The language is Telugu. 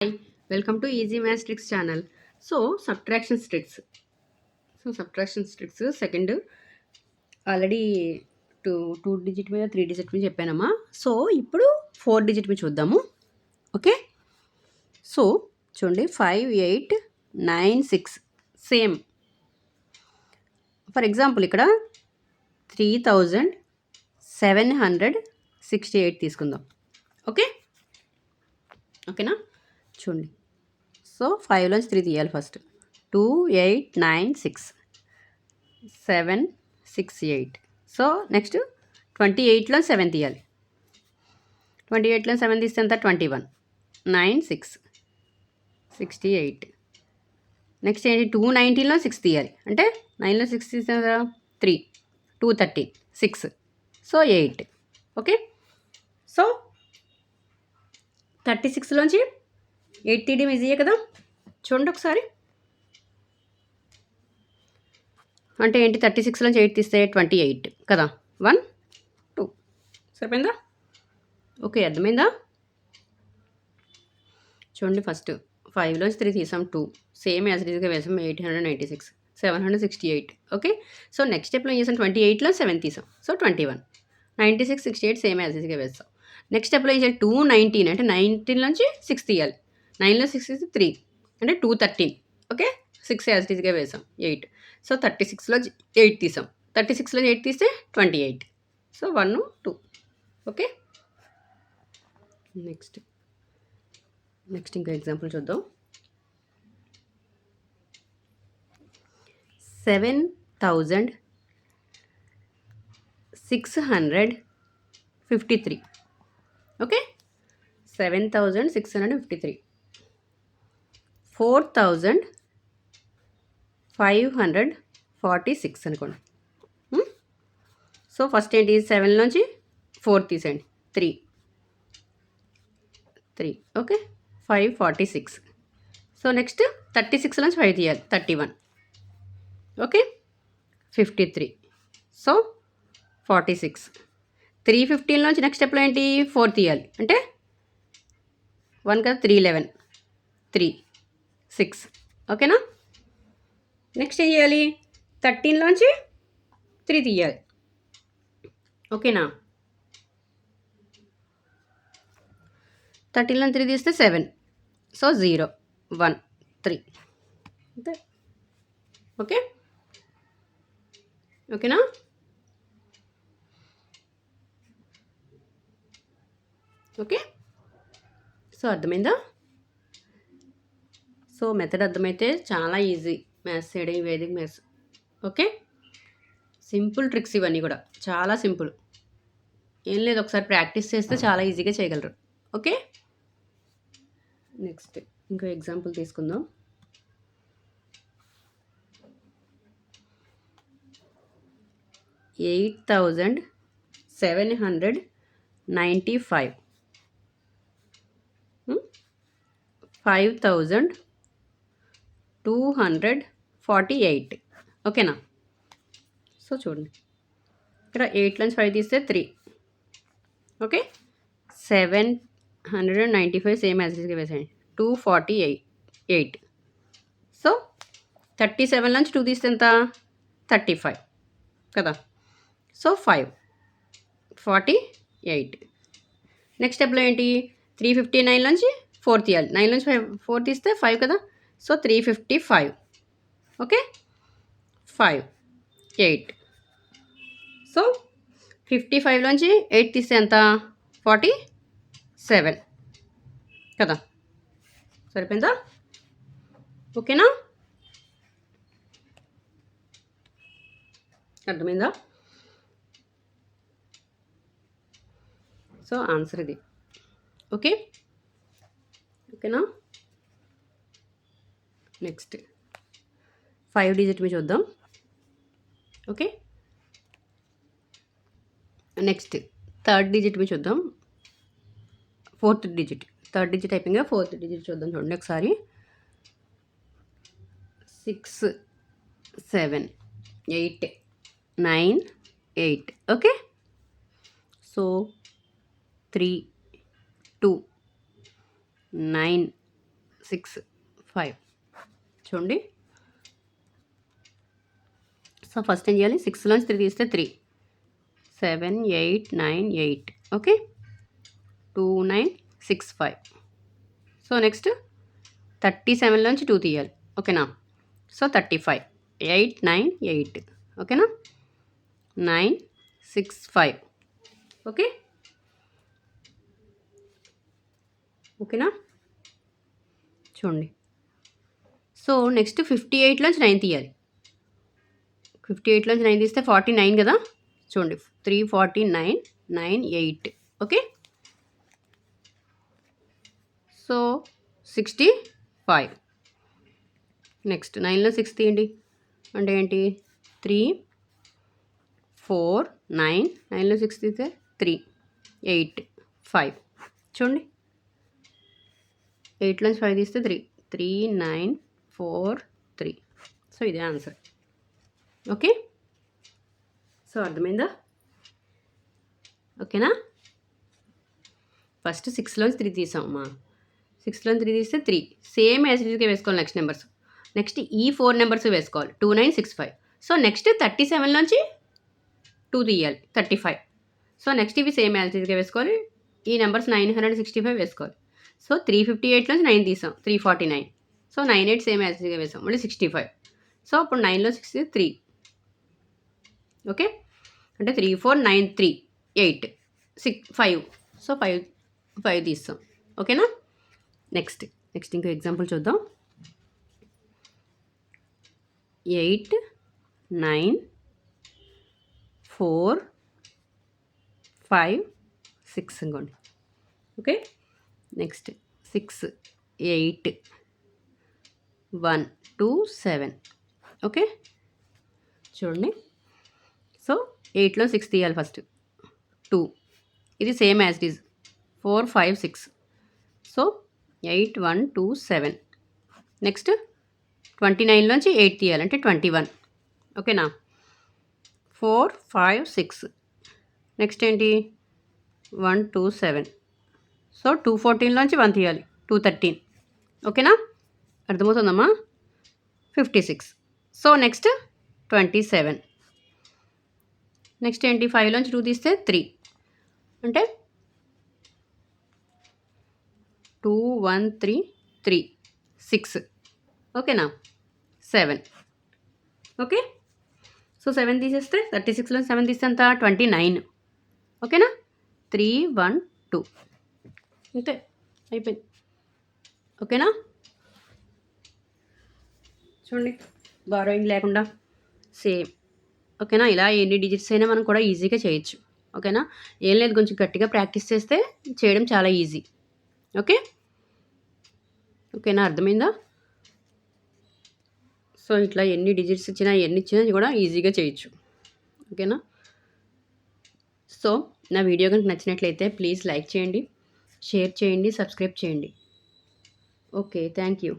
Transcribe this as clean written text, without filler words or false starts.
Hi, welcome to Easy Maths Tricks channel. Subtraction tricks. Subtraction tricks second already two digit మీద 3 డిజిట్ మీద చెప్పానమ్మా. సో ఇప్పుడు 4 డిజిట్ మీద చూద్దాము. ఓకే, సో చూడండి 5 8 9 6 సేమ్. ఫర్ ఎగ్జాంపుల్ ఇక్కడ 3768 తీసుకుందాం. ఓకేనా, చూడండి. సో 5లోంచి 3 తీయాలి ఫస్ట్. 2 8 9 6 7 6 8. సో నెక్స్ట్ 28లో 7 తీయాలి. 28లో 7 తీస్తే ఎంత? 21. 9 6 68. నెక్స్ట్ ఏంటి? 219లో 6 తీయాలి. అంటే 9లో 6 తీస్తే 3 2 30 6. సో 8. ఓకే, సో 36లోంచి 8 తీయడం ఈజీయే కదా. చూడండి ఒకసారి. అంటే ఏంటి? 36లోంచి 8 తీస్తే 28 కదా. 1 2 సరిపోయిందా? ఓకే, అర్థమైందా? చూడండి, ఫస్ట్ 5లోంచి 3 తీసాం 2, సేమ్ యాజ్ ఇట్ ఈస్గా వేసాం 896 768. ఓకే, సో నెక్స్ట్ స్టెప్లో ఏం చేసాం? 28లో 7 తీసాం, సో 21 96 68 సేమ్ యాజ్ ఇట్గా వేస్తాం. నెక్స్ట్ స్టెప్లో ఏం చేయాలి? 219 అంటే 19లోంచి 6 తీయాలి. 9లో 6 తీస్తే 3 అంటే 213. ఓకే, 6 యాజ్ ఇట్ ఈస్గా వేసాం 8. సో 36లో 8 తీసాం. 36లో 8 తీస్తే 28. సో 1 2. ఓకే, నెక్స్ట్ ఇంకో ఎగ్జాంపుల్ చూద్దాం. 7653. ఓకే, 7653. 4546 అనుకోండి. సో ఫస్ట్ ఏంటి? 7లోంచి 4 తీసేయండి. 3. ఓకే, 546. సో నెక్స్ట్ 36లోంచి 5 తీయాలి. 31. ఓకే, 53. సో 46. 315లోంచి నెక్స్ట్ స్టెప్లో ఏంటి? 4 తీయాలి. అంటే 1 కదా, 311 3 6. ఓకేనా. నెక్స్ట్ ఏం చేయాలి? 13లోంచి 3 తీయాలి. ఓకేనా. 13లో 3 తీస్తే 7. సో 0 1 3 అంతే. ఓకేనా. ఓకే, సో అర్థమైందా? సో మెథడ్ అర్థమైతే చాలా ఈజీ మ్యాథ్స్ చేయడం, Vedic maths. Okay, simple tricks ఇవన్నీ కూడా చాలా సింపుల్. ఏం లేదు, ఒకసారి ప్రాక్టీస్ చేస్తే చాలా ఈజీగా చేయగలరు. ఓకే, నెక్స్ట్ ఇంకో ఎగ్జాంపుల్ తీసుకుందాం. 8795. 5248. ఓకేనా. సో చూడండి, ఇక్కడ 8లోంచి 5 తీస్తే 3. ఓకే, 795 సేమ్ యాజ్ ఇట్గా వేసేయండి. 248. సో 37లోంచి 2 తీస్తే ఎంత? 35 కదా. సో 548. నెక్స్ట్ స్టెప్లో ఏంటి? 359లోంచి 4 తీయాలి. 9లోంచి 4 తీస్తే 5 కదా. సో 355. ఓకే, 5 8. సో 55లోంచి 8 తీస్తే ఎంత? 47 కదా. సరిపోయిందా? ఓకేనా, అర్థమైందా? సో ఆన్సర్ ఇది. ఓకేనా. నెక్స్ట్ 5 డిజిట్ మీద చూద్దాం. ఓకే, నెక్స్ట్ థర్డ్ డిజిట్ మీద చూద్దాం. థర్డ్ డిజిట్ అయిపోయిందిగా, 4th డిజిట్ చూద్దాం. చూడండి ఒకసారి. 6 7 8 9 8. ఓకే, సో 3 2 9 6 5 చూడండి. సో ఫస్ట్ ఏం చేయాలి, 6లోంచి 3 తీస్తే 3 7 8 9 8 ఓకే 2 9 6 5. సో నెక్స్ట్ 37లోంచి 2 తీయాలి ఓకేనా. సో 35 8 9 8 ఓకేనా 9 6 5 ఓకే ఓకేనా చూడండి. సో నెక్స్ట్ 58లోంచి 9 తీయాలి. 58లోంచి 9 తీస్తే 49 కదా చూడండి. 349 9 8 ఓకే. సో 65. నెక్స్ట్ 9లో 6 తీయండి అంటే ఏంటి 3 4 9 9లో 6 తీస్తే 3 8 5 చూడండి. 8లోంచి 5 తీస్తే 3 3 9 4 3. సో ఇదే ఆన్సర్ ఓకే. సో అర్థమైందా ఓకేనా. ఫస్ట్ 6లోంచి 3 తీసామమ్మా. 6లోంచి 3 తీస్తే 3 సేమ్ యాజ్ ఇట్గా వేసుకోవాలి నెక్స్ట్ నెంబర్స్. నెక్స్ట్ ఈ 4 నెంబర్స్ వేసుకోవాలి 2 9 6 5. సో నెక్స్ట్ 37లోంచి 2 తీయాలి 35. సో నెక్స్ట్ ఇవి సేమ్ యాజ్ ఇట్గా వేసుకోవాలి. ఈ నెంబర్స్ 965 వేసుకోవాలి. సో 358లోంచి 9 తీసాం 349. సో 98 సేమ్ యాజ్ ఇట్గా వేసాం మళ్ళీ 65. సో అప్పుడు 9లో 6 3 ఓకే అంటే 3 4 9 3 8 6 5. సో 5 తీస్తాం ఓకేనా. నెక్స్ట్ ఇంకో ఎగ్జాంపుల్ చూద్దాం. 8 9 4 5 6 ఇంకోండి ఓకే. నెక్స్ట్ 6 8 1 2 7 ఓకే చూడండి. సో 8లో 6 తీయాలి ఫస్ట్ 2 ఇది same as it is 4 5 6. So 8 1 2 7. Next 29లోంచి 8 తీయాలంటే 21 ఓకేనా 4 5 6. నెక్స్ట్ ఏంటి 1 2 7. సో 214లోంచి 1 తీయాలి 213 ఓకేనా అర్థమవుతుందమ్మా 56. So next 27. నెక్స్ట్ ఏంటి 5లోంచి 2 తీస్తే 3 అంటే 2 1 3 3 6 ఓకేనా 7 ఓకే. సో 7 తీసేస్తే 36లో 7 తీస్తే అంత 29 ఓకేనా 3 1 2 అంతే అయిపోయింది ఓకేనా. చూడండి బారోయింగ్ లేకుండా సేమ్ ఓకేనా. ఇలా ఎన్ని డిజిట్స్ అయినా మనం కూడా ఈజీగా చేయొచ్చు ఓకేనా. ఏం లేదు కొంచెం గట్టిగా ప్రాక్టీస్ చేస్తే చేయడం చాలా ఈజీ ఓకే ఓకేనా అర్థమైందా. సో ఇట్లా ఎన్ని డిజిట్స్ ఇచ్చినా ఎన్ని ఇచ్చినా కూడా ఈజీగా చేయొచ్చు ఓకేనా. సో నా వీడియో కనుక నచ్చినట్లయితే ప్లీజ్ లైక్ చేయండి, షేర్ చేయండి, సబ్స్క్రైబ్ చేయండి. Okay thank you.